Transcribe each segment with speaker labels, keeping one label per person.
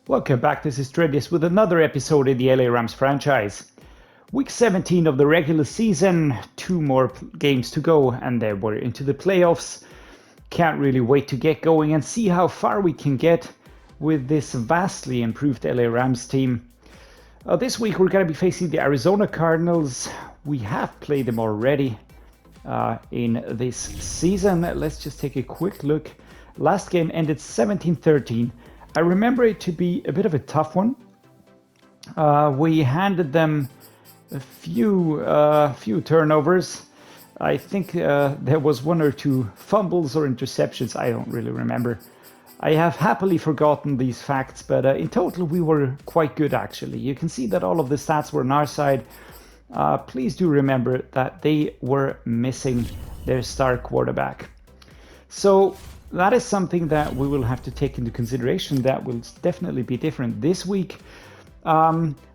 Speaker 1: Welcome back, this is Burgess with another episode in the LA Rams franchise. Week 17 of the regular season, 2 more games to go, and then we're into the playoffs. Can't really wait to get going and see how far we can get with this vastly improved LA Rams team. This week we're going to be facing the Arizona Cardinals. We have played them already in this season. Let's just take a quick look. Last game ended 17-13. I remember it to be a bit of a tough one. We handed them a few turnovers. I think there was 1 or 2 fumbles or interceptions. I don't really remember. I have happily forgotten these facts, but in total we were quite good actually. You can see that all of the stats were on our side. Please do remember that they were missing their star quarterback. So that is something that we will have to take into consideration. That will definitely be different this week.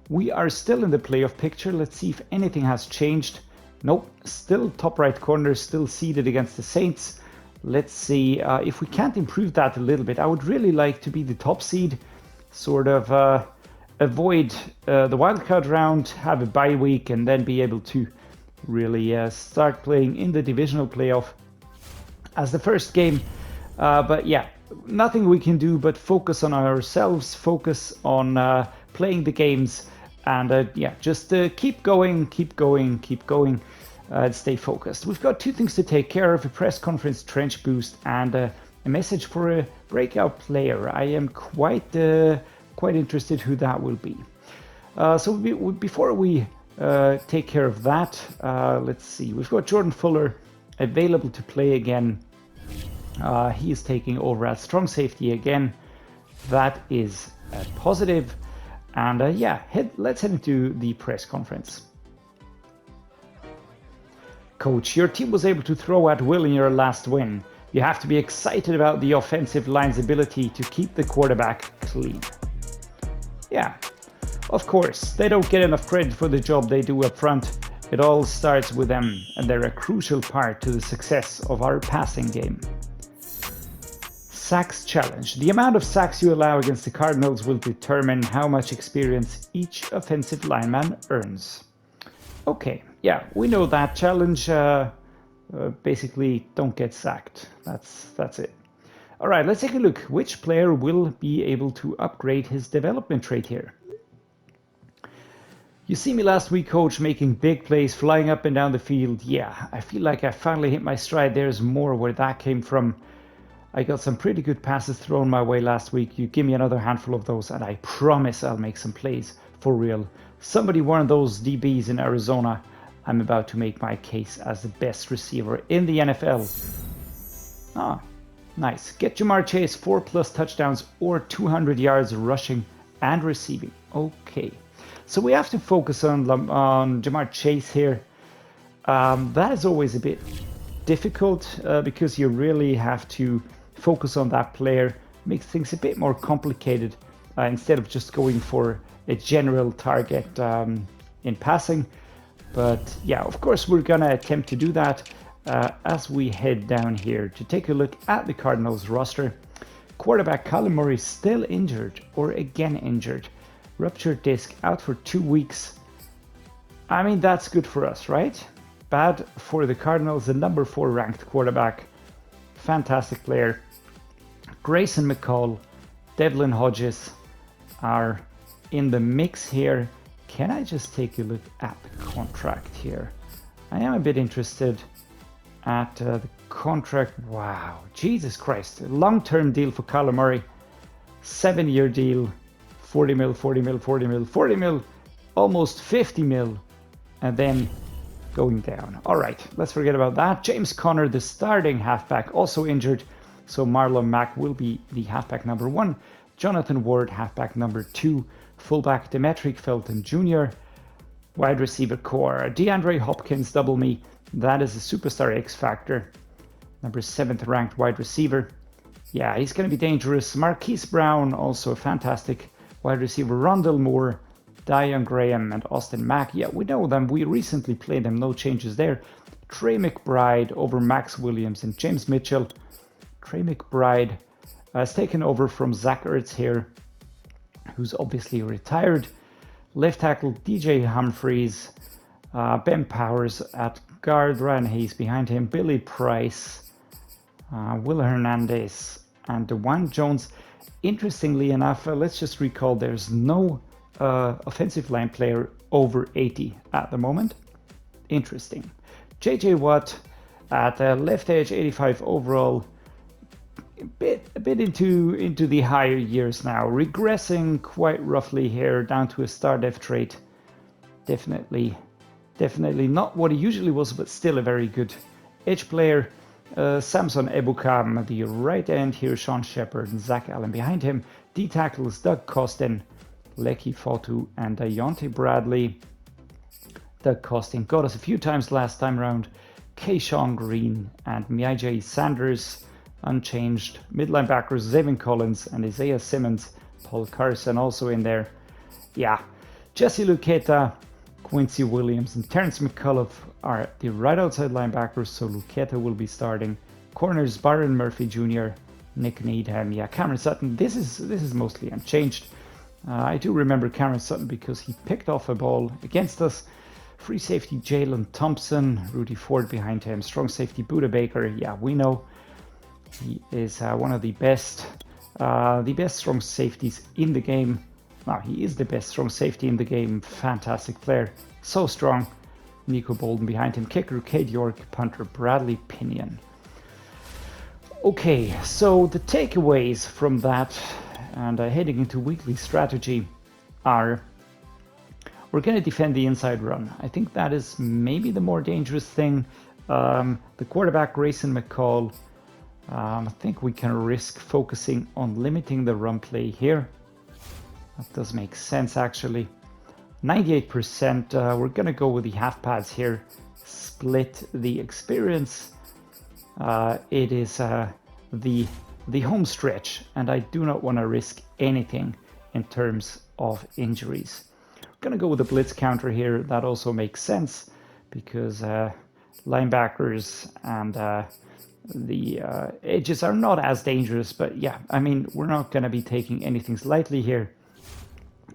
Speaker 1: We are still in the playoff picture. Let's see if anything has changed. Nope, still top right corner, still seeded against the Saints. Let's see if we can't improve that a little bit. I would really like to be the top seed, sort of avoid the wildcard round, have a bye week, and then be able to really start playing in the divisional playoff as the first game. But yeah, nothing we can do but focus on ourselves, focus on playing the games, and yeah, just keep going, and stay focused. We've got 2 things to take care of: a press conference trench boost and a message for a breakout player. I am quite interested who that will be. So before we take care of that, let's see. We've got Jordan Fuller available to play again. He is taking over at strong safety again. That is positive. And yeah, let's head into the press conference. Coach, your team was able to throw at will in your last win. You have to be excited about the offensive line's ability to keep the quarterback clean. Yeah, of course, they don't get enough credit for the job they do up front. It all starts with them, and they're a crucial part to the success of our passing game. Sacks challenge. The amount of sacks you allow against the Cardinals will determine how much experience each offensive lineman earns. Okay, yeah, we know that challenge. Basically, don't get sacked. That's it. All right, let's take a look. Which player will be able to upgrade his development trait here? You see me last week, coach, making big plays, flying up and down the field. Yeah, I feel like I finally hit my stride. There's more where that came from. I got some pretty good passes thrown my way last week. You give me another handful of those and I promise I'll make some plays for real. Somebody warned those DBs in Arizona. I'm about to make my case as the best receiver in the NFL. Ah, nice. Get Ja'Marr Chase 4+ touchdowns or 200 yards rushing and receiving. Okay, so we have to focus on Ja'Marr Chase here. That is always a bit difficult because you really have to focus on that player. Makes things a bit more complicated instead of just going for a general target in passing. But yeah, of course we're gonna attempt to do that as we head down here to take a look at the Cardinals roster. Quarterback Maurice still injured or again injured. Ruptured disc, out for 2 weeks. I mean, that's good for us, right? Bad for the Cardinals, the number 4 ranked quarterback. Fantastic player. Grayson McCall, Devlin Hodges are in the mix here. Can I just take a look at the contract here? I am a bit interested at the contract. Wow, Jesus Christ. A long-term deal for Kyler Murray. 7-year deal. 40 mil, 40 mil, 40 mil, 40 mil, almost 50 mil. And then going down. All right, let's forget about that. James Conner, the starting halfback, also injured. So Marlon Mack will be the halfback number 1. Jonathan Ward, halfback number 2. Fullback Demetric Felton Jr. Wide receiver core. Deandre Hopkins, double me. That is a superstar X factor. Number 7th ranked wide receiver. Yeah, he's going to be dangerous. Marquise Brown, also a fantastic wide receiver. Rondell Moore, Dion Graham, and Austin Mack. Yeah, we know them. We recently played them. No changes there. Trey McBride over Max Williams and James Mitchell. Trey McBride has taken over from Zach Ertz here. who's obviously retired. Left tackle DJ Humphries, Ben Powers at guard, Ryan Hayes behind him, Billy Price, Will Hernandez, and DeJuan Jones. Interestingly enough, let's just recall there's no offensive line player over 80 at the moment. Interesting. JJ Watt at left edge, 85 overall. A bit into the higher years now, regressing quite roughly here down to a star def trait. Definitely not what he usually was, but still a very good edge player. Samson Ebukam, the right end here, Sean Shepard and Zach Allen behind him. D tackles Doug Costin, Lecky Fotu, and Deontay Bradley. Doug Costin got us a few times last time around. Kayshawn Green and Miaja Sanders unchanged. Mid linebackers Zaven Collins and Isiah Simmons. Paul Carson also in there. Yeah, Jesse Luketa, Quincy Williams, and Terrence McCullough are the right outside linebackers, so Luketa will be starting. Corners Byron Murphy Jr., Nick Needham, yeah, Cameron Sutton. This is mostly unchanged. I do remember Cameron Sutton because he picked off a ball against us. Free safety Jalen Thompson, Rudy Ford behind him. Strong safety Budda Baker. Yeah, we know he is one of the best strong safeties in the game. Now, he is the best strong safety in the game. Fantastic player. So strong. Nico Bolden behind him. Kicker Cade York. Punter Bradley Pinion. Okay, so the takeaways from that and heading into weekly strategy are we're going to defend the inside run. I think that is maybe the more dangerous thing. The quarterback, Grayson McCall, I think we can risk focusing on limiting the run play here. That does make sense, actually. 98%, we're going to go with the half pads here. Split the experience. It is the home stretch, and I do not want to risk anything in terms of injuries. We're going to go with the blitz counter here. That also makes sense because linebackers and the edges are not as dangerous. But yeah, I mean, we're not going to be taking anything lightly here.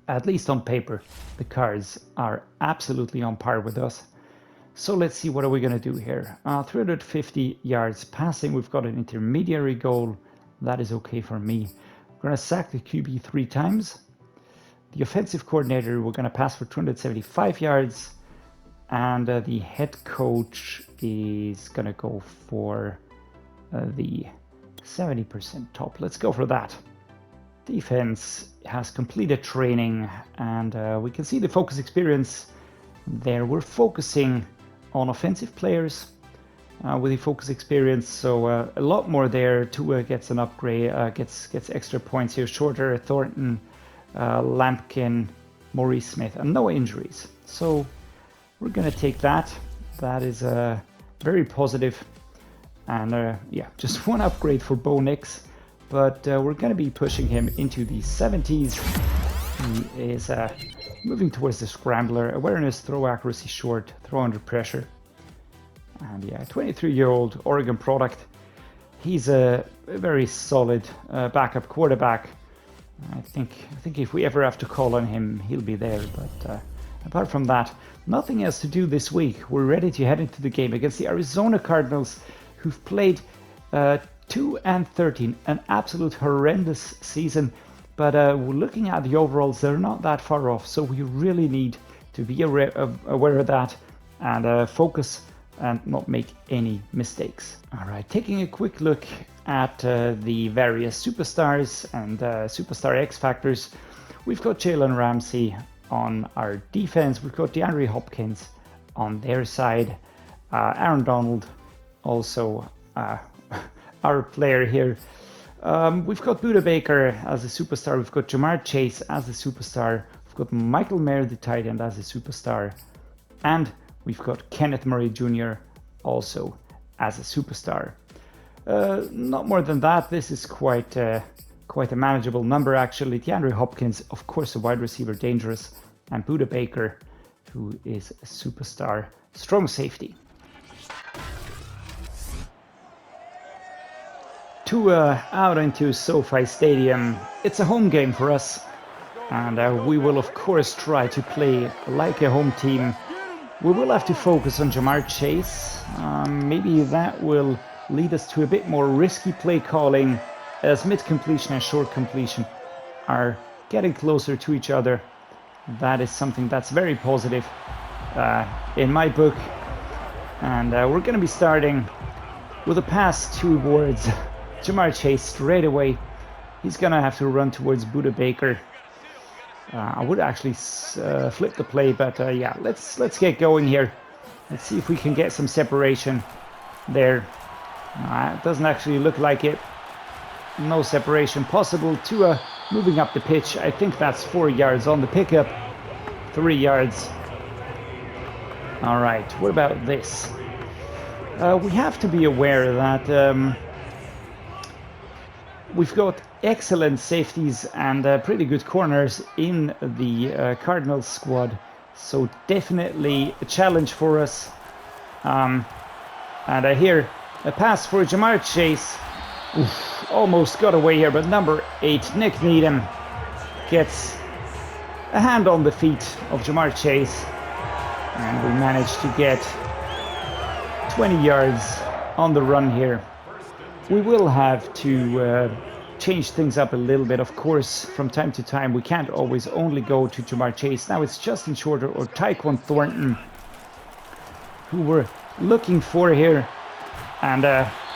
Speaker 1: At least on paper, the Cards are absolutely on par with us. So let's see, what are we going to do here? 350 yards passing. We've got an intermediary goal. That is okay for me. We're going to sack the QB 3 times. The offensive coordinator, we're going to pass for 275 yards. And the head coach is going to go for the 70% top. Let's go for that. Defense has completed training, and we can see the focus experience there. We're focusing on offensive players with the focus experience, so a lot more there. Tua gets an upgrade, gets extra points here. Shorter, Thornton, Lampkin, Maurice Smith, and no injuries. So we're gonna take that. That is very positive. And yeah, just one upgrade for Bo Nix, but we're gonna be pushing him into the 70s. He is moving towards the scrambler. Awareness, throw accuracy short, throw under pressure. And yeah, 23-year-old Oregon product. He's a very solid backup quarterback. I think if we ever have to call on him, he'll be there. But apart from that, nothing else to do this week. We're ready to head into the game against the Arizona Cardinals, who've played 2-13, an absolute horrendous season. But we're looking at the overalls, they're not that far off. So we really need to be aware of that and focus and not make any mistakes. All right, taking a quick look at the various superstars and superstar X factors. We've got Jalen Ramsey on our defense. We've got Deandre Hopkins on their side. Aaron Donald, also our player here. We've got Budda Baker as a superstar. We've got Jamar Chase as a superstar. We've got Michael Mayer, the tight end, as a superstar. And we've got Kenneth Murray Jr. also as a superstar. Not more than that. This is quite a manageable number, actually. DeAndre Hopkins, of course, a wide receiver, dangerous. And Budda Baker, who is a superstar, strong safety. Tua out into SoFi Stadium. It's a home game for us. And we will, of course, try to play like a home team. We will have to focus on Ja'Marr Chase. Maybe that will lead us to a bit more risky play calling, as mid-completion and short completion are getting closer to each other. That is something that's very positive in my book. And we're going to be starting with a pass towards Ja'Marr Chase straight away. He's going to have to run towards Budda Baker. I would actually flip the play, but yeah, let's get going here. Let's see if we can get some separation there. It doesn't actually look like it. No separation possible. Tua moving up the pitch. I think that's 4 yards on the pickup. 3 yards. All right, what about this? We have to be aware that we've got excellent safeties and pretty good corners in the Cardinals squad. So definitely a challenge for us. And I hear a pass for Ja'Marr Chase. Oof, almost got away here, but number 8, Nick Needham, gets a hand on the feet of Ja'Marr Chase. And we managed to get 20 yards on the run here. We will have to change things up a little bit, of course. From time to time, we can't always only go to Ja'Marr Chase. Now it's Justin Shorter or Tyquan Thornton who we're looking for here. And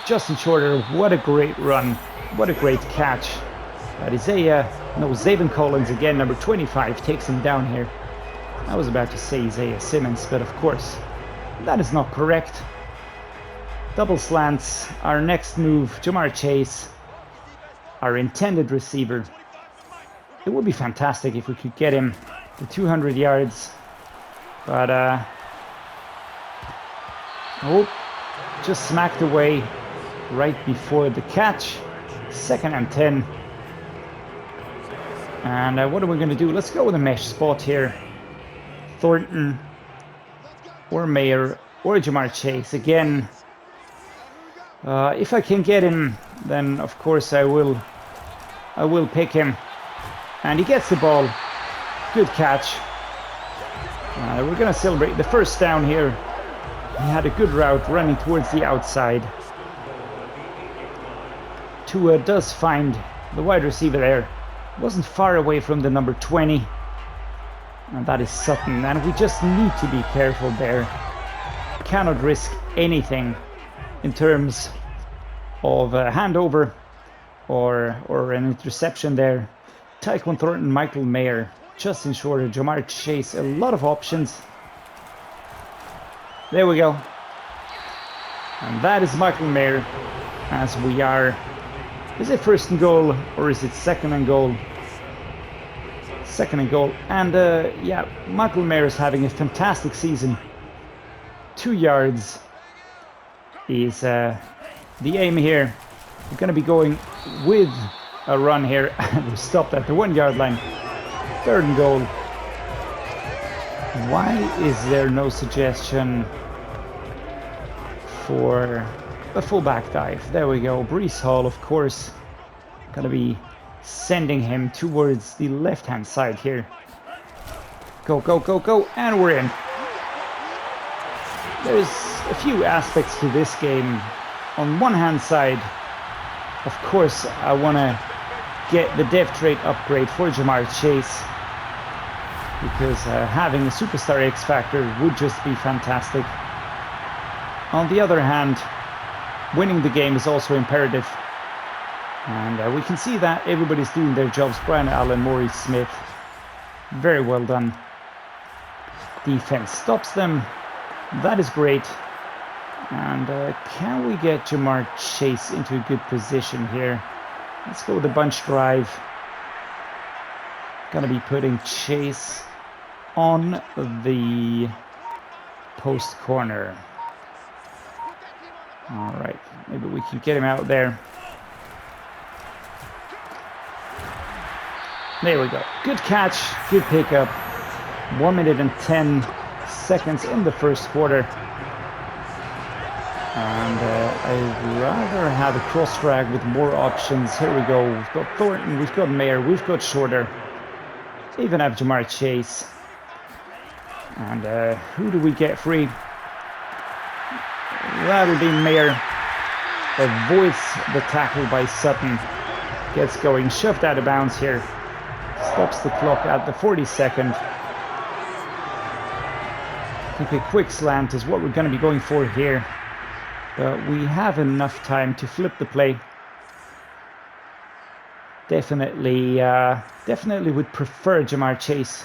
Speaker 1: Justin Shorter, what a great run. What a great catch. But Zaven Collins again, number 25, takes him down here. I was about to say Isiah Simmons, but of course, that is not correct. Double slants, our next move, Ja'Marr Chase, our intended receiver. It would be fantastic if we could get him to 200 yards. But, oh, just smacked away right before the catch. 2nd and 10. And what are we going to do? Let's go with a mesh spot here. Thornton or Mayer or Ja'Marr Chase. Again, if I can get him, then of course I will pick him. And he gets the ball. Good catch. We're going to celebrate the first down here. He had a good route running towards the outside. Tua does find the wide receiver there. Wasn't far away from the number 20. And that is Sutton. And we just need to be careful there. Cannot risk anything in terms of a handover or an interception there. Tyquan Thornton, Michael Mayer, Justin Shorter, Ja'Marr Chase, a lot of options. There we go. And that is Michael Mayer as we are. Is it 1st and goal or is it 2nd and goal? 2nd and goal. And yeah, Michael Mayer is having a fantastic season. 2 yards is the aim here. We're going to be going with a run here. We stopped at the 1 yard line. 3rd and goal. Why is there no suggestion for a fullback dive? There we go. Breece Hall, of course, going to be sending him towards the left-hand side here. Go, go, go, go. And we're in. There's a few aspects to this game. On one hand side, of course, I want to get the dev trait upgrade for Ja'Marr Chase, because having a superstar X factor would just be fantastic. On the other hand, winning the game is also imperative. And we can see that everybody's doing their jobs. Brian Allen, Maurice Smith, very well done. Defense stops them. That is great. And can we get Ja'Marr Chase into a good position here? Let's go with the bunch drive. Gonna be putting Chase on the post corner. All right, maybe we can get him out there. There we go. Good catch, good pickup. 1 minute and 10 seconds in the first quarter. And I'd rather have a cross drag with more options. Here we go. We've got Thornton, we've got Mayer, we've got Shorter. even have Jamar Chase. And who do we get free? That'll be Mayer. Avoids the tackle by Sutton. Gets going, shoved out of bounds here. Stops the clock at the 42nd. I think a quick slant is what we're going to be going for here. But we have enough time to flip the play. Definitely would prefer Jamar Chase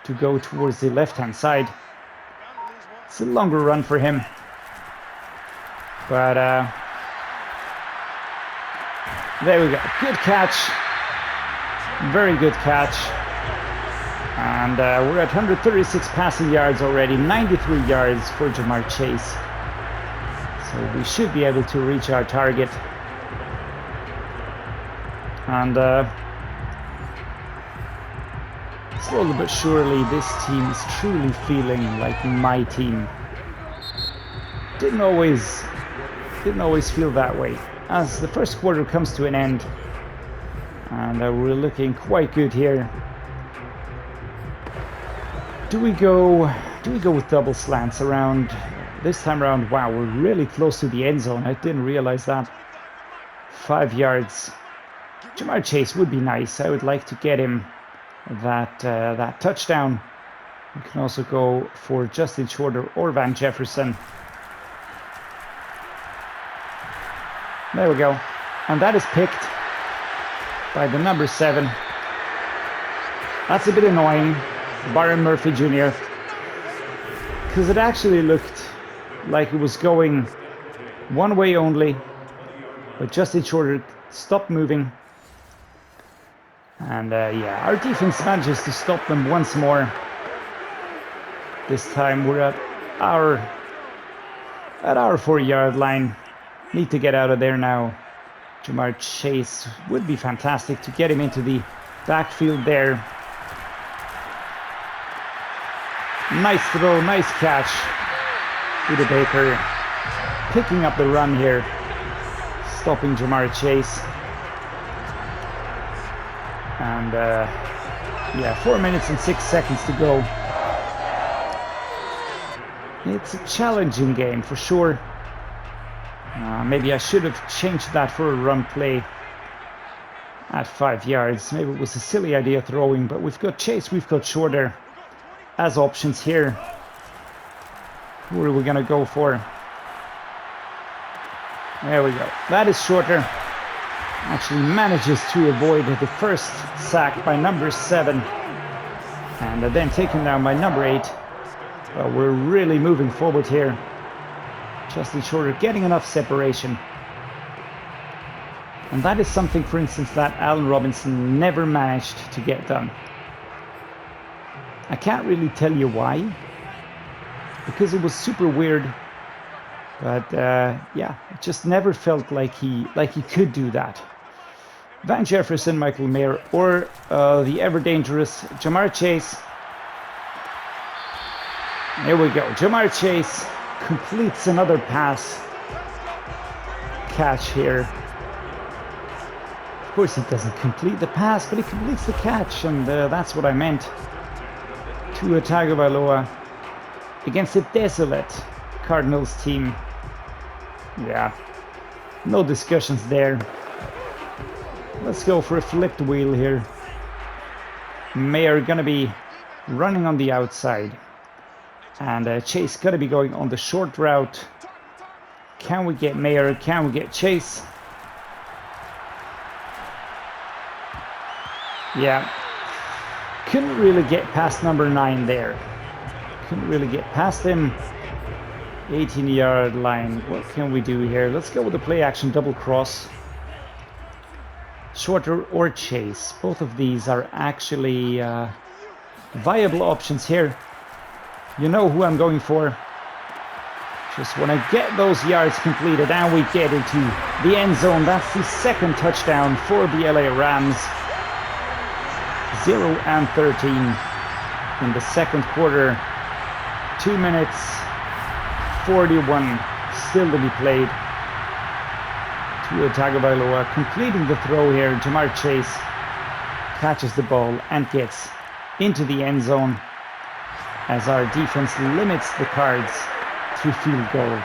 Speaker 1: to go towards the left-hand side. It's a longer run for him. But there we go. Good catch. Very good catch. And we're at 136 passing yards already. 93 yards for Jamar Chase. So we should be able to reach our target. And slowly but surely, this team is truly feeling like my team. Didn't always feel that way. As the first quarter comes to an end, and we're looking quite good here. Do we go with double slants around this time around? Wow, we're really close to the end zone. I didn't realize that. 5 yards. Jamar Chase would be nice. I would like to get him that touchdown. We can also go for Justin Shorter or Van Jefferson. There we go. And that is picked by the number 7. That's a bit annoying, Byron Murphy Jr., because it actually looked like it was going one way only, but Justin Shorter stopped moving. And yeah, our defense manages to stop them once more. This time we're at our 4-yard line. Need to get out of there now. Jamar Chase would be fantastic to get him into the backfield there. Nice throw, nice catch. Budda Baker picking up the run here, stopping Jamar Chase. And yeah, 4 minutes and 6 seconds to go. It's a challenging game for sure. Maybe I should have changed that for a run play at 5 yards. Maybe it was a silly idea throwing, but we've got Chase, we've got Shorter as options here. Who are we going to go for? There we go. That is Shorter. Actually manages to avoid the first sack by number 7. And then taken down by number 8. Well, we're really moving forward here. Justin Shorter getting enough separation. And that is something, for instance, that Allen Robinson never managed to get done. I can't really tell you why, because it was super weird. But yeah, it just never felt like he could do that. Van Jefferson, Michael Mayer, or the ever dangerous Jamar Chase. There we go. Jamar Chase completes another pass catch here. Of course, he doesn't complete the pass, but he completes the catch, and that's what I meant. To Tagovailoa against a desolate Cardinals team. Yeah, no discussions there. Let's go for a flipped wheel here. Mayer gonna be running on the outside, and Chase gonna be going on the short route. Can we get Mayer? Can we get Chase? Yeah, couldn't really get past number 9 there. Couldn't really get past him. 18-yard line. What can we do here? Let's go with the play action double cross. Shorter or Chase. Both of these are actually viable options here. You know who I'm going for. Just want to get those yards completed, and we get into the end zone. That's the second touchdown for the LA Rams. 0-13 in the second quarter. 2 minutes 41 still to be played. To Tagovailoa completing the throw here. Jamar Chase catches the ball and gets into the end zone as our defense limits the Cards to field goal.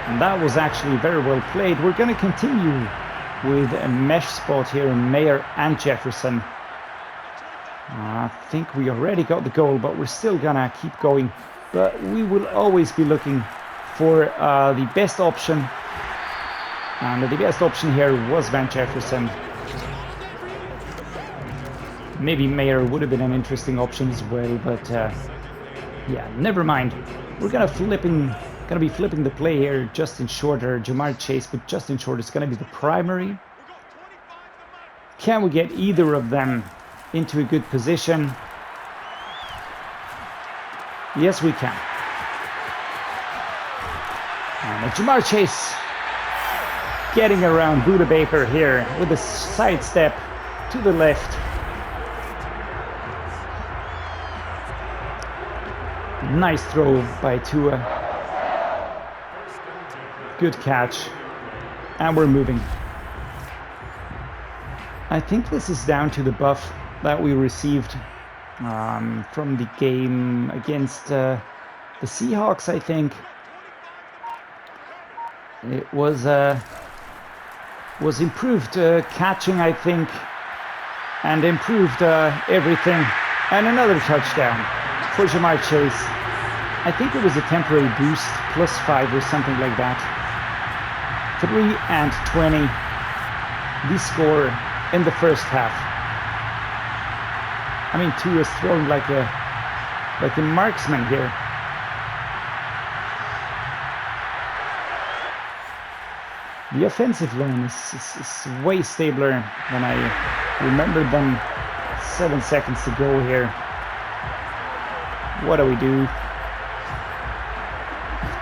Speaker 1: And that was actually very well played. We're going to continue with a mesh spot here in Mayer and Jefferson. I think we already got the goal, but we're still going to keep going. But we will always be looking for the best option. And the best option here was Van Jefferson. Maybe Mayer would have been an interesting option as well, but yeah, never mind. We're gonna be flipping the play here. Justin Short or Jamar Chase, but Justin Short is gonna be the primary. Can we get either of them into a good position? Yes, we can. And Jamar Chase getting around Budda Baker here with a sidestep to the left. Nice throw by Tua. Good catch. And we're moving. I think this is down to the buff that we received from the game against the Seahawks, I think. It was improved catching, I think, and improved everything. And another touchdown for Jamar Chase. I think it was a temporary boost, +5 or something like that. 3 and 20, the score in the first half. I mean, Tua is throwing like a marksman here. The offensive line is way stabler than I remembered them 7 seconds ago here. What do we do?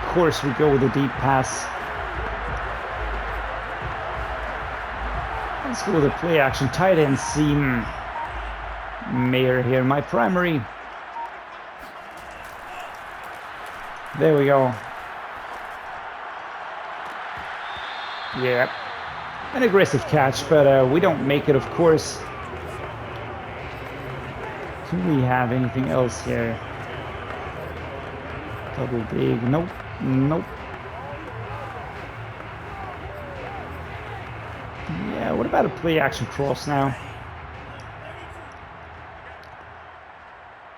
Speaker 1: Of course we go with a deep pass. Let's go with a play action. Tight end seam. Mayer here, my primary. There we go. Yeah, an aggressive catch, but we don't make it, of course. Do we have anything else here? Double big. Nope. Nope. Yeah, what about a play action cross now?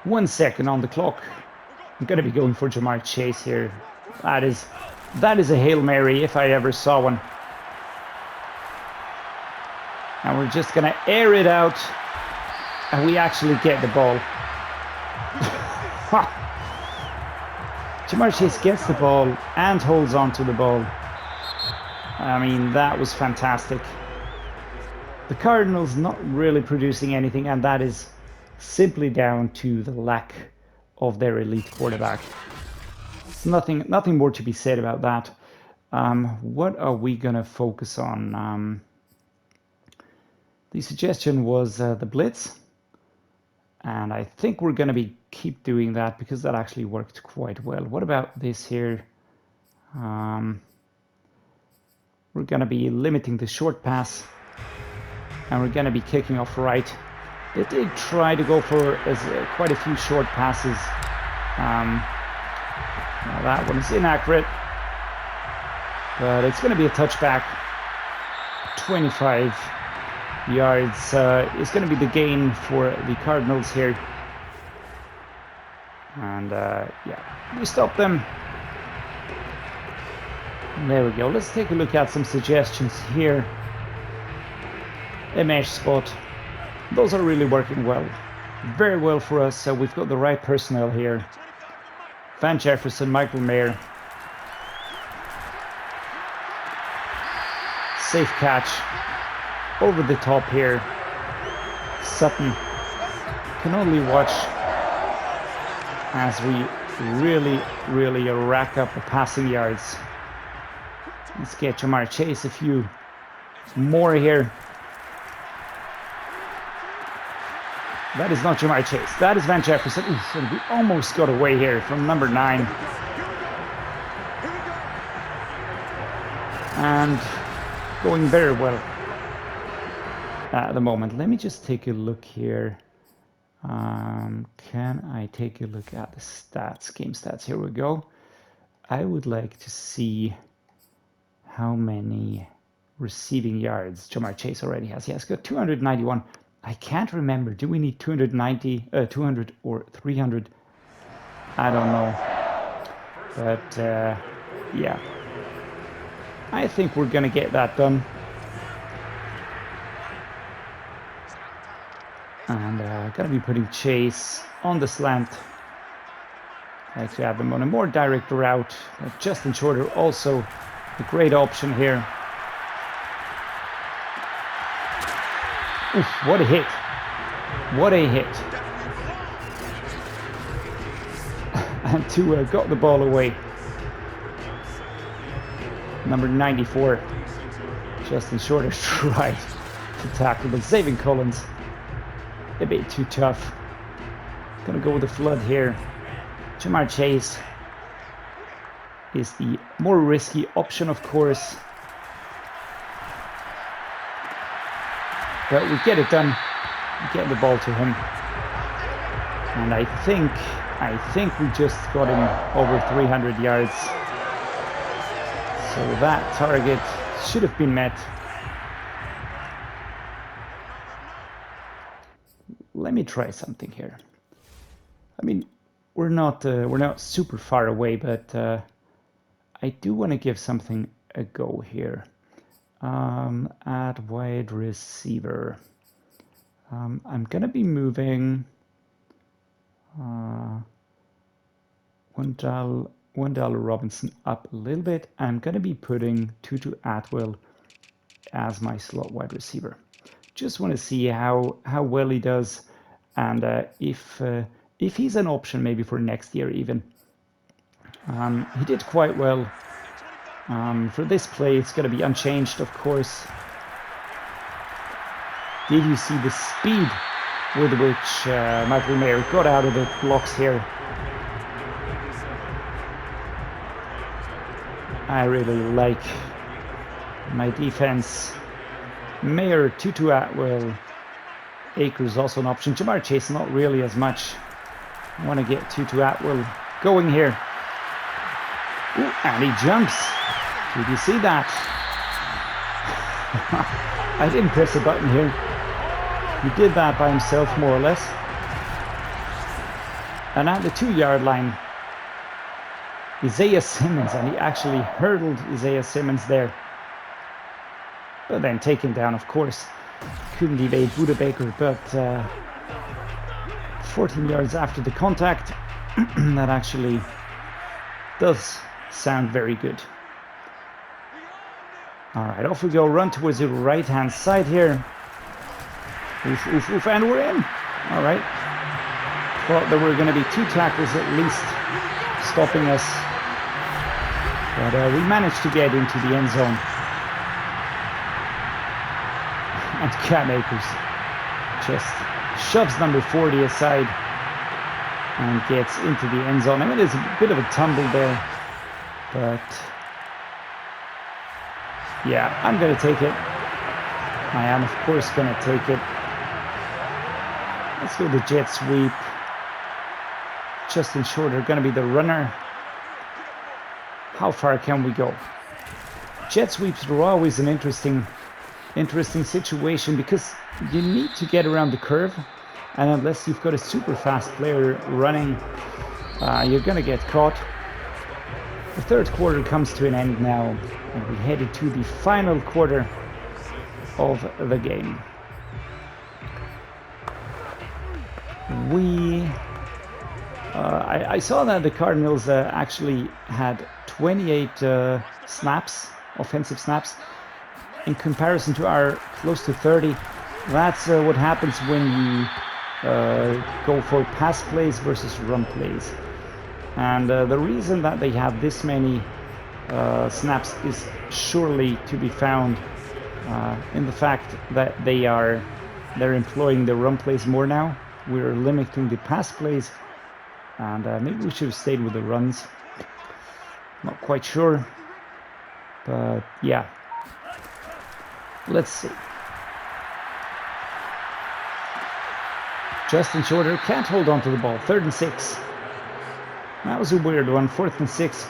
Speaker 1: 1 second on the clock. I'm gonna be going for Jamar Chase here. That is a Hail Mary if I ever saw one. And we're just gonna air it out, and we actually get the ball. Jamar Chase gets the ball and holds on to the ball. I mean, that was fantastic. The Cardinals not really producing anything, and that is simply down to the lack of their elite quarterback. Nothing more to be said about that. What are we gonna focus on? The suggestion was the blitz, and I think we're gonna keep doing that because that actually worked quite well. What about this here? We're gonna be limiting the short pass, and we're gonna be kicking off right. They did try to go for quite a few short passes. Now that one is inaccurate, but it's going to be a touchback. 25 yards is going to be the gain for the Cardinals here. And yeah, we stop them. There we go. Let's take a look at some suggestions here. A mesh spot. Those are really working well. Very well for us. So we've got the right personnel here. Van Jefferson, Michael Mayer. Safe catch. Over the top here. Sutton. Can only watch as we really rack up the passing yards. Let's get Jamar Chase a few more here. That is not Jamar Chase. That is Van Jefferson. Oof, we almost got away here from number 9. And going very well at the moment. Let me just take a look here. Can I take a look at the stats, game stats? Here we go. I would like to see how many receiving yards Ja'Marr Chase already has. He has got 291. I can't remember. Do we need 290, 200 or 300? I don't know. But yeah, I think we're gonna get that done. And gonna be putting Chase on the slant. I like to have him on a more direct route. But Justin Shorter also a great option here. Oof, what a hit. What a hit. And Tua got the ball away. Number 94. Justin Shorter tried to tackle, but Zaven Collins a bit too tough. Gonna go with the flood here. Ja'Marr Chase is the more risky option, of course. But we get it done. We get the ball to him. And I think we just got him over 300 yards. So that target should have been met. Let me try something here. I mean, we're not super far away, but I do want to give something a go here. At wide receiver, I'm gonna be moving Wan'Dale Robinson up a little bit. I'm gonna be putting Tutu Atwell as my slot wide receiver. Just want to see how well he does, and if he's an option maybe for next year even. He did quite well. For this play, it's going to be unchanged, of course. Did you see the speed with which Michael Mayer got out of the blocks here? I really like my defense. Mayer, Tutu Atwell, Akers also an option. Ja'Marr Chase not really as much. I want to get Tutu Atwell going here. Ooh, and he jumps. Did you see that? I didn't press a button here. He did that by himself, more or less. And at the 2-yard line, Isiah Simmons, and he actually hurdled Isiah Simmons there. But then taken down, of course. Couldn't evade Budda Baker, but 14 yards after the contact, that actually does sound very good. All right, off we go. Run towards the right-hand side here. Oof, oof, oof, and we're in. All right. Thought there were going to be 2 tackles at least stopping us. But we managed to get into the end zone. And Cam Akers just shoves number 40 aside and gets into the end zone. I mean, there's a bit of a tumble there, but yeah, I'm going to take it. I am, of course, going to take it. Let's go to jet sweep. Justin Shorter going to be the runner. How far can we go? Jet sweeps are always an interesting situation because you need to get around the curve, and unless you've got a super fast player running, you're going to get caught. The third quarter comes to an end now, and we headed to the final quarter of the game. I saw that the Cardinals actually had 28 snaps, offensive snaps, in comparison to our close to 30. That's what happens when you go for pass plays versus run plays. And the reason that they have this many snaps is surely to be found in the fact that they're employing the run plays more now. We're limiting the pass plays, and maybe we should have stayed with the runs. Not quite sure, but yeah. Let's see. Justin Shorter can't hold on to the ball. 3rd and 6. That was a weird one. 4th and 6.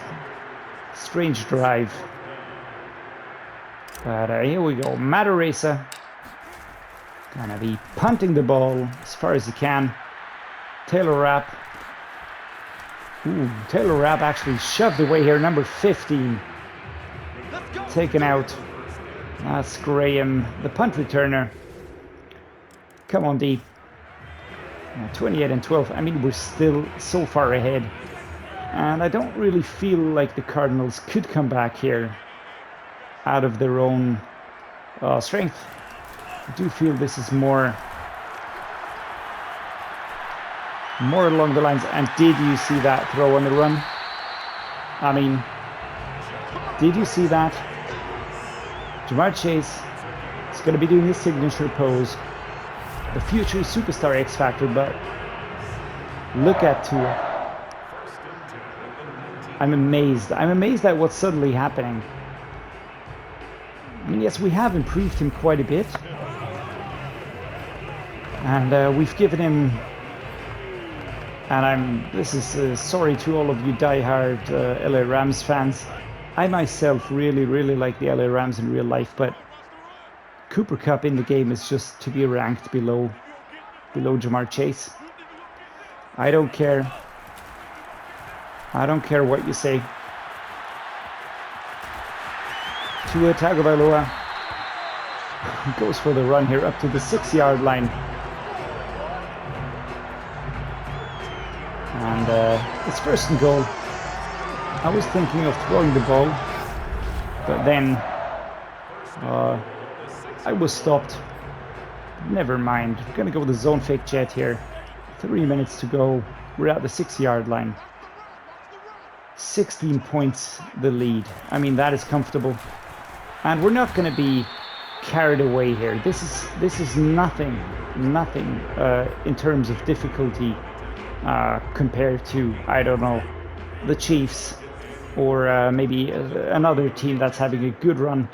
Speaker 1: Strange drive. But here we go. Maurice gonna be punting the ball as far as he can. Taylor Rapp. Ooh, Taylor Rapp actually shoved away here. Number 15. Taken out. That's Graham, the punt returner. Come on, D. 28 and 12. I mean, we're still so far ahead. And I don't really feel like the Cardinals could come back here out of their own strength. I do feel this is more along the lines. And did you see that throw on the run? I mean, did you see that? Jamar Chase is going to be doing his signature pose. The future superstar X Factor, but look at Tua. I'm amazed. I'm amazed at what's suddenly happening. I mean, yes, we have improved him quite a bit. And we've given him... And this is sorry to all of you diehard LA Rams fans. I myself really like the LA Rams in real life, but Cooper Kupp in the game is just to be ranked below Jamar Chase. I don't care. I don't care what you say. Tua Tagovailoa goes for the run here up to the 6-yard line. And it's 1st and goal. I was thinking of throwing the ball, but then I was stopped. Never mind. We're going to go with the zone fake jet here. 3 minutes to go. We're at the 6-yard line. 16 points the lead. I mean, that is comfortable. And we're not going to be carried away here. This is nothing in terms of difficulty compared to, I don't know, the Chiefs or maybe another team that's having a good run.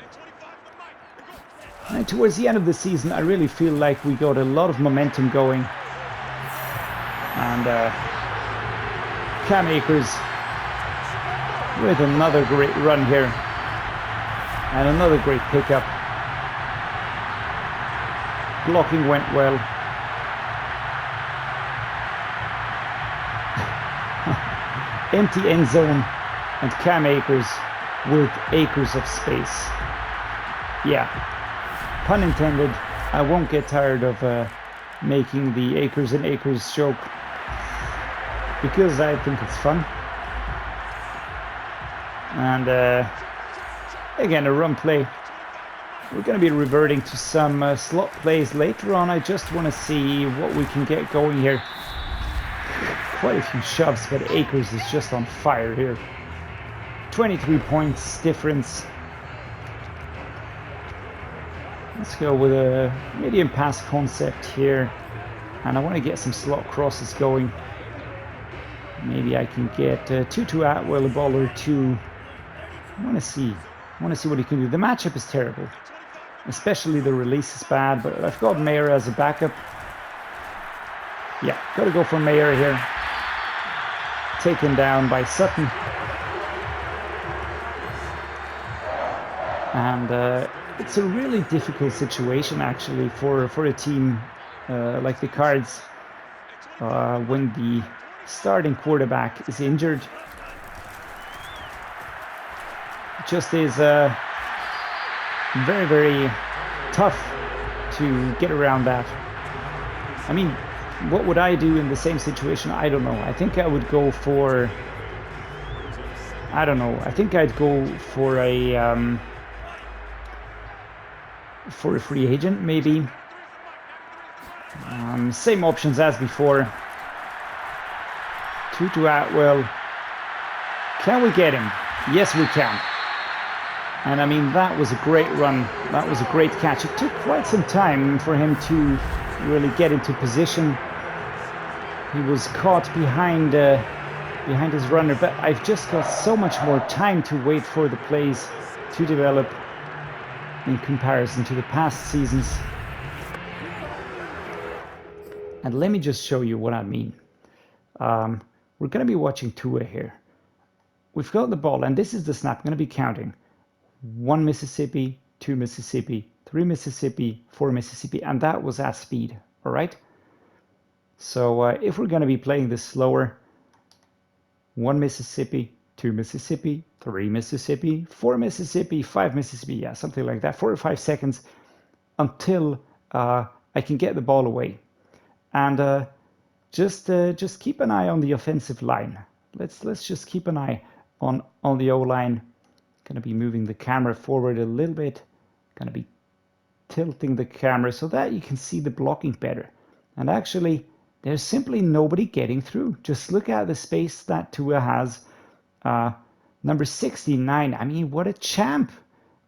Speaker 1: And towards the end of the season, I really feel like we got a lot of momentum going. And Cam Akers with another great run here. And another great pickup. Blocking went well. Empty end zone and Cam Akers with acres of space. Yeah, pun intended. I won't get tired of making the acres and acres joke because I think it's fun. And again, a run play. We're going to be reverting to some slot plays later on. I just want to see what we can get going here. Quite a few shoves, but Akers is just on fire here. 23 points difference. Let's go with a medium pass concept here. And I want to get some slot crosses going. Maybe I can get Tutu Atwell a ball or two. I want to see what he can do. The matchup is terrible. Especially the release is bad, but I've got Mayer as a backup. Yeah, got to go for Mayer here. Taken down by Sutton. And it's a really difficult situation actually for a team like the Cards when the starting quarterback is injured. It just is very tough to get around that. I mean, what would I do in the same situation? I don't know. I think I would go for... I don't know. I think I'd go for a free agent, maybe. Same options as before. Tutu Atwell. Can we get him? Yes, we can. And I mean, that was a great run. That was a great catch. It took quite some time for him to really get into position. He was caught behind his runner, but I've just got so much more time to wait for the plays to develop in comparison to the past seasons. And let me just show you what I mean. We're going to be watching Tua here. We've got the ball, and this is the snap. I'm going to be counting. 1 Mississippi, 2 Mississippi, 3 Mississippi, 4 Mississippi, and that was at speed, all right? So if we're going to be playing this slower, 1 Mississippi, 2 Mississippi, 3 Mississippi, 4 Mississippi, 5 Mississippi, yeah, something like that, 4 or 5 seconds until I can get the ball away. And just keep an eye on the offensive line. Let's just keep an eye on the O-line. Going to be moving the camera forward a little bit. Going to be tilting the camera so that you can see the blocking better. And actually, there's simply nobody getting through. Just look at the space that Tua has. Number 69. I mean, what a champ.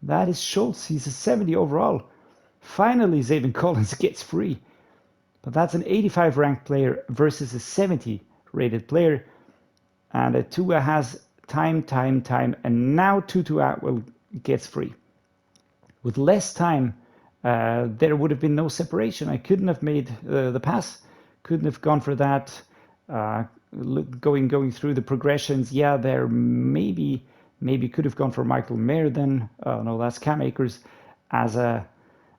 Speaker 1: That is Schultz. He's a 70 overall. Finally, Zaven Collins gets free. But that's an 85 ranked player versus a 70 rated player. And Tua has time, and now Tutu Atwell gets free. With less time, there would have been no separation. I couldn't have made the pass, couldn't have gone for that. Going through the progressions, yeah, there maybe could have gone for Michael Mayer then. No, that's Cam Akers as a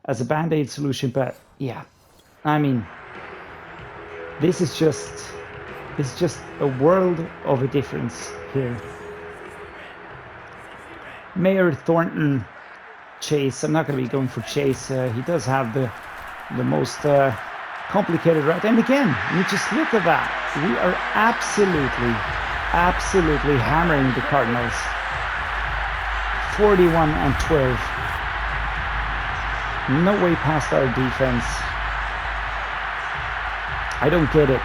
Speaker 1: band-aid solution. But yeah, I mean, this is just a world of a difference here. Mayer, Thornton, Chase. I'm not going to be going for Chase. He does have the most complicated route. And again, you just look at that. We are absolutely hammering the Cardinals. 41-12. No way past our defense. I don't get it.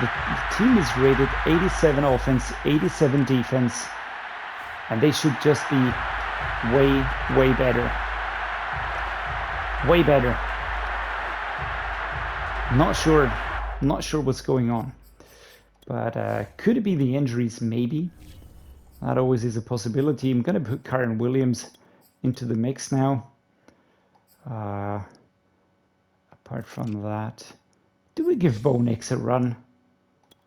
Speaker 1: The team is rated 87 offense, 87 defense. And they should just be way better. Way better. Not sure what's going on. But could it be the injuries? Maybe. That always is a possibility. I'm going to put Kyren Williams into the mix now. Apart from that, do we give Bo Nix a run?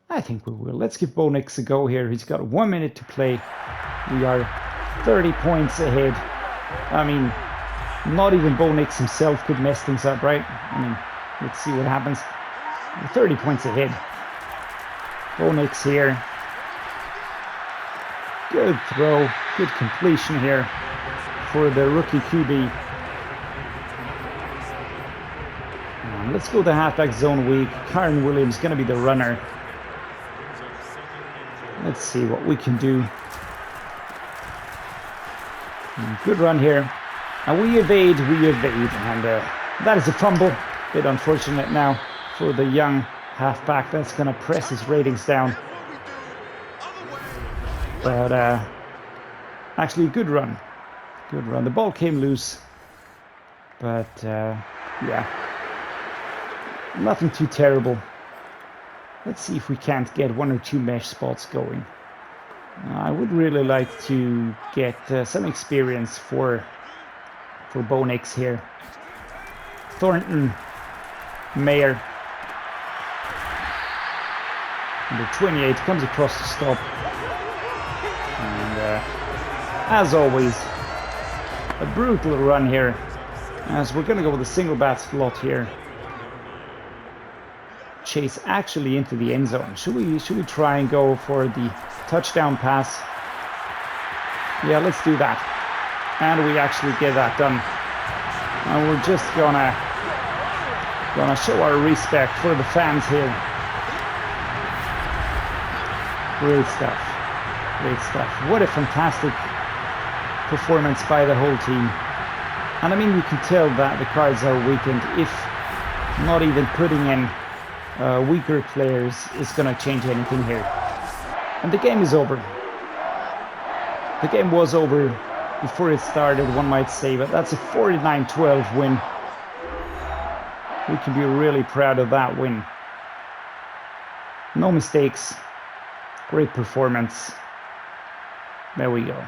Speaker 1: I think we will. Let's give Bo Nix a go here. He's got 1 minute to play. We are 30 points ahead. I mean, not even Bo Nix himself could mess things up, right? I mean, let's see what happens. We're 30 points ahead. Bo Nix here. Good throw. Good completion here for the rookie QB. Let's go to halfback zone week. Kyren Williams going to be the runner. Let's see what we can do. Good run here. And we evade. And that is a fumble. Bit unfortunate now for the young halfback. That's going to press his ratings down. But actually a good run. Good run. The ball came loose. But yeah. Nothing too terrible. Let's see if we can't get 1 or 2 mesh spots going. I would really like to get some experience for Bo Nix here. Thornton, Mayer. Number 28 comes across the stop. And as always, a brutal run here. As we're going to go with a single bat slot here. Chase actually into the end zone. Should we try and go for the touchdown pass? Yeah, let's do that. And we actually get that done. And we're just gonna show our respect for the fans here. Great stuff. Great stuff. What a fantastic performance by the whole team. And I mean, you can tell that the Cards are weakened. If not even putting in weaker players is going to change anything here. And the game is over. The game was over before it started, one might say, but that's a 49-12 win. We can be really proud of that win. No mistakes. Great performance. There we go.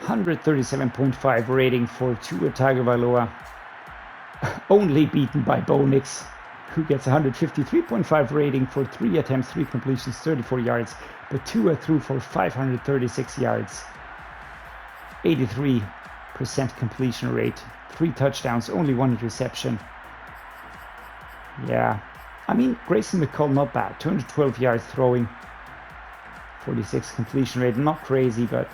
Speaker 1: 137.5 rating for Tua Tagovailoa. only beaten by Bo Nix, who gets 153.5 rating for 3 attempts, 3 completions, 34 yards, but Tua threw for 536 yards, 83% completion rate, 3 touchdowns, only 1 interception. Yeah, I mean, Grayson McCall, not bad, 212 yards throwing, 46 completion rate, not crazy, but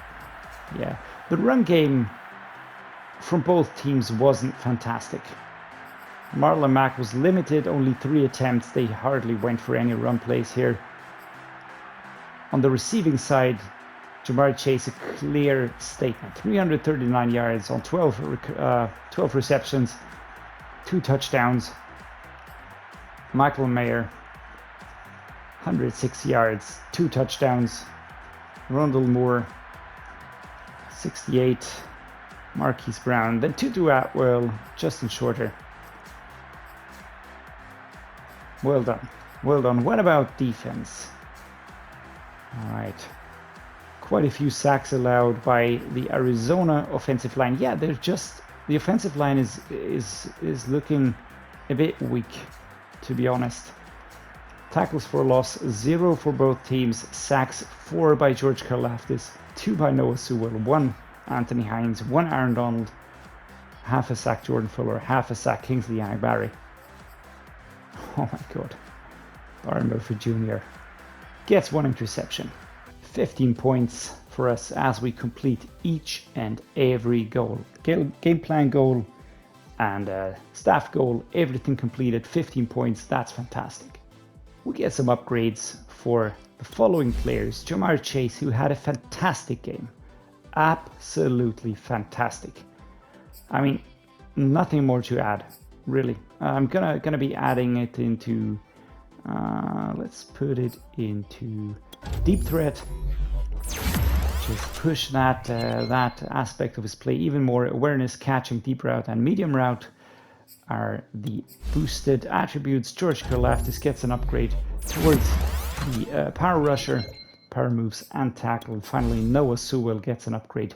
Speaker 1: yeah. The run game from both teams wasn't fantastic. Marlon Mack was limited, only 3 attempts. They hardly went for any run plays here. On the receiving side, Ja'Marr Chase, a clear statement. 339 yards on 12 receptions, 2 touchdowns. Michael Mayer, 106 yards, 2 touchdowns. Rondell Moore, 68. Marquise Brown, then Tutu Atwell, Justin Shorter. Well done. Well done. What about defense? All right. Quite a few sacks allowed by the Arizona offensive line. Yeah, they're just, the offensive line is looking a bit weak, to be honest. Tackles for loss, 0 for both teams. Sacks, 4 by George Karlaftis, 2 by Noah Sewell, 1 Anthony Hines, 1 Aaron Donald, half a sack Jordan Fuller, half a sack Kingsley Enagbare. Oh my god. Byron Murphy Jr. gets 1 interception. 15 points for us as we complete each and every goal. Game plan goal and staff goal, everything completed, 15 points, that's fantastic. We get some upgrades for the following players. Ja'Marr Chase, who had a fantastic game. Absolutely fantastic. I mean, nothing more to add, really. I'm gonna be adding it into, let's put it into deep threat. Just push that that aspect of his play even more. Awareness, catching, deep route, and medium route are the boosted attributes. George Karlaftis gets an upgrade towards the power rusher, power moves, and tackle. And finally, Noah Sewell gets an upgrade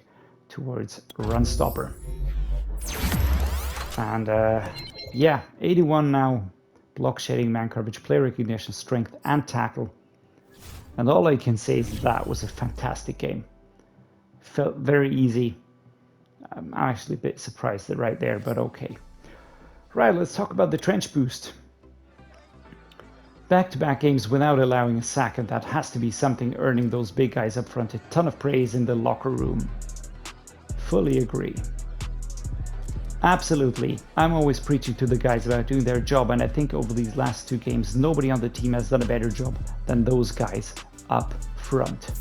Speaker 1: towards run stopper. And yeah, 81 now. Block shedding, man coverage, play recognition, strength, and tackle. And all I can say is that was a fantastic game. Felt very easy. I'm actually a bit surprised that right there, but okay. Right, let's talk about the trench boost. Back-to-back games without allowing a sack, and that has to be something earning those big guys up front a ton of praise in the locker room. Fully agree. Absolutely. I'm always preaching to the guys about doing their job, and I think over these last 2 games, nobody on the team has done a better job than those guys up front.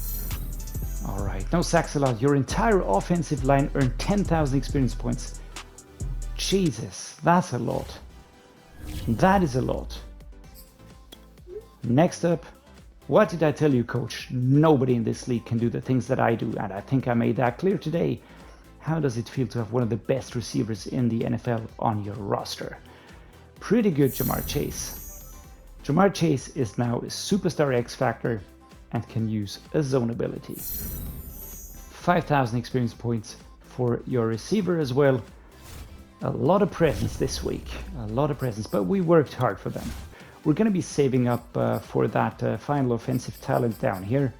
Speaker 1: All right, no sacks allowed. Your entire offensive line earned 10,000 experience points. Jesus, that's a lot. That is a lot. Next up, what did I tell you, coach? Nobody in this league can do the things that I do, and I think I made that clear today. How does it feel to have one of the best receivers in the NFL on your roster? Pretty good, Ja'Marr Chase. Ja'Marr Chase is now a superstar X Factor and can use a zone ability. 5,000 experience points for your receiver as well. A lot of presence this week, a lot of presence, but we worked hard for them. We're going to be saving up for that final offensive talent down here.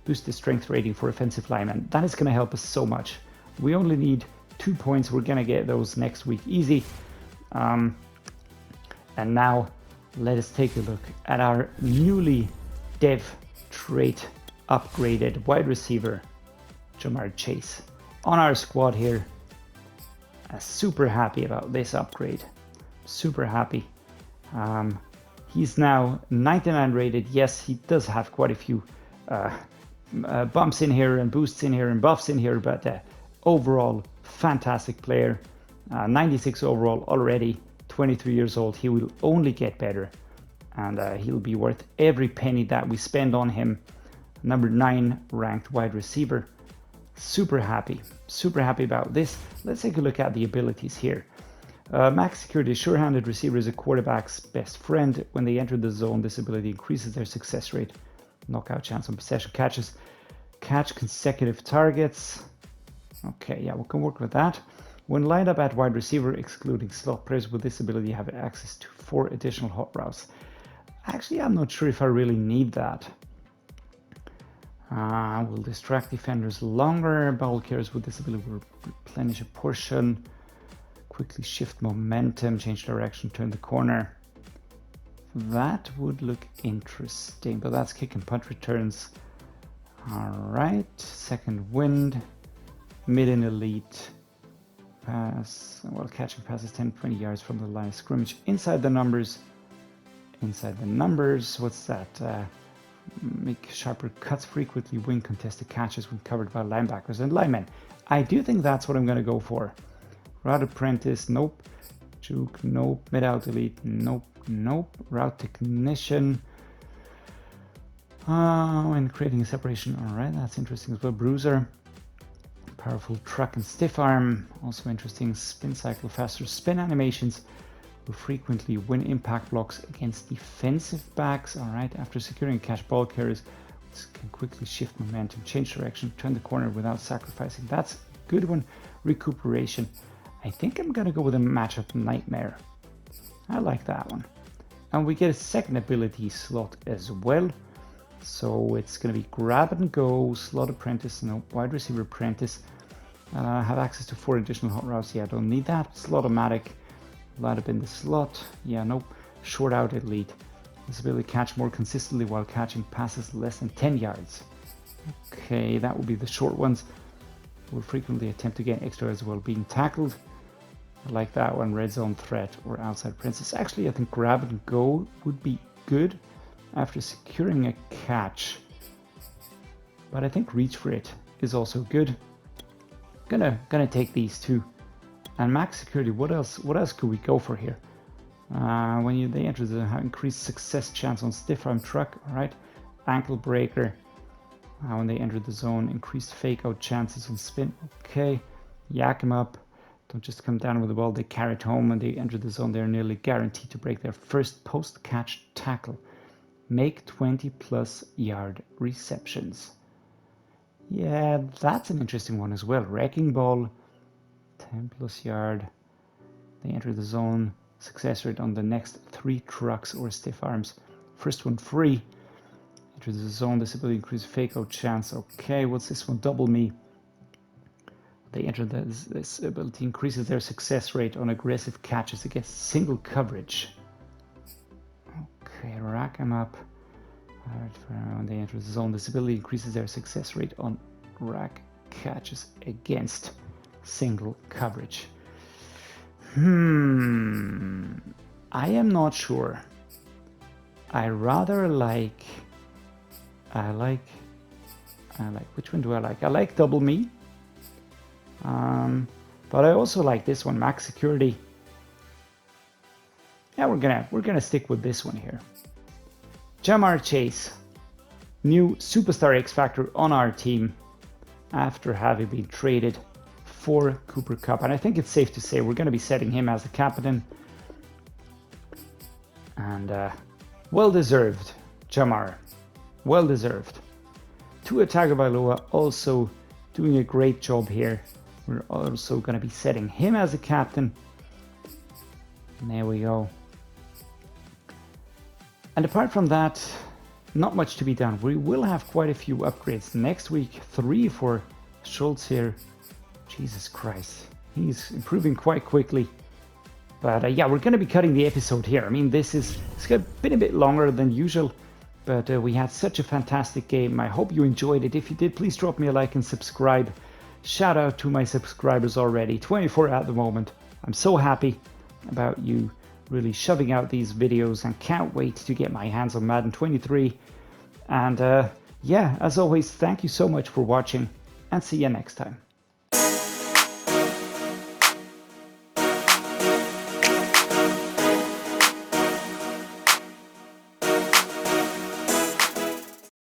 Speaker 1: Boost the strength rating for offensive linemen. That is going to help us so much. We only need 2 points. We're going to get those next week easy. And now let us take a look at our newly dev trait upgraded wide receiver, Ja'Marr Chase, on our squad here. Super happy about this upgrade. Super happy. He's now 99 rated. Yes, he does have quite a few bumps in here and boosts in here and buffs in here, but overall, fantastic player. 96 overall already, 23 years old. He will only get better, and he'll be worth every penny that we spend on him. Number 9 ranked wide receiver. Super happy about this. Let's take a look at the abilities here. Max security, sure-handed receiver is a quarterback's best friend. When they enter the zone, this ability increases their success rate. Knockout chance on possession catches. Catch consecutive targets. Okay, yeah, we can work with that. When lined up at wide receiver, excluding slot players with this ability, have access to 4 additional hot routes. Actually, I'm not sure if I really need that. Will distract defenders longer. Ball carriers with this ability will replenish a portion. Quickly shift momentum, change direction, turn the corner. That would look interesting, but that's kick and punt returns. Alright, second wind, mid and elite. Pass, well, catching passes 10-20 yards from the line of scrimmage. Inside the numbers. What's that? Make sharper cuts, frequently win contested catches when covered by linebackers and linemen. I do think that's what I'm going to go for. Route apprentice, nope. Juke, nope. Mid-out elite, nope. Route technician. And creating a separation. Alright, that's interesting as well. Bruiser. Powerful truck and stiff arm. Also interesting. Spin cycle, faster spin animations. Will frequently win impact blocks against defensive backs. Alright, after securing catch ball carriers, can quickly shift momentum, change direction, turn the corner without sacrificing. That's a good one. Recuperation. I think I'm going to go with a matchup nightmare. I like that one. And we get a second ability slot as well. So it's going to be grab and go, slot apprentice, no, wide receiver apprentice. Have access to 4 additional hot routes. Yeah, I don't need that. Slot-o-matic. Line up in the slot. Yeah, nope. Short out elite. This ability to catch more consistently while catching passes less than 10 yards. Okay, that will be the short ones. Will frequently attempt to get extra as well being tackled. I like that one. Red zone threat or outside princess. Actually, I think grab and go would be good after securing a catch. But I think reach for it is also good. Gonna take these two. And max security, what else could we go for here? When they enter the increased success chance on stiff arm truck, alright. Ankle breaker. When they enter the zone, increased fake out chances on spin. Okay. Yak them up. Don't just come down with the ball, they carry it home. When they enter the zone, they're nearly guaranteed to break their first post-catch tackle. Make 20+ yard receptions. Yeah, that's an interesting one as well. Wrecking ball, 10+ yard. They enter the zone. Success rate on the next 3 trucks or stiff arms. First one free. Enter the zone. This ability increases fake out chance. Okay, what's this one? Double me. They enter this ability increases their success rate on aggressive catches against single coverage. Okay, rack them up. Alright, when they enter the zone, this ability increases their success rate on rack catches against single coverage. I am not sure. I like which one do I like? I like double me. But I also like this one, max security. Yeah, we're gonna stick with this one here. Ja'Marr Chase, new superstar X Factor on our team after having been traded for Cooper Kupp. And I think it's safe to say we're going to be setting him as the captain. And well-deserved, Ja'Marr. Well-deserved. Tua Tagovailoa also doing a great job here. We're also going to be setting him as a captain. And there we go. And apart from that, not much to be done. We will have quite a few upgrades next week. 3 for Schultz here. Jesus Christ. He's improving quite quickly. But yeah, we're going to be cutting the episode here. I mean, it's been a bit longer than usual. But we had such a fantastic game. I hope you enjoyed it. If you did, please drop me a like and subscribe. Shout out to my subscribers already. 24 at the moment. I'm so happy about you really shoving out these videos and can't wait to get my hands on Madden 23. And yeah, as always, thank you so much for watching and see you next time.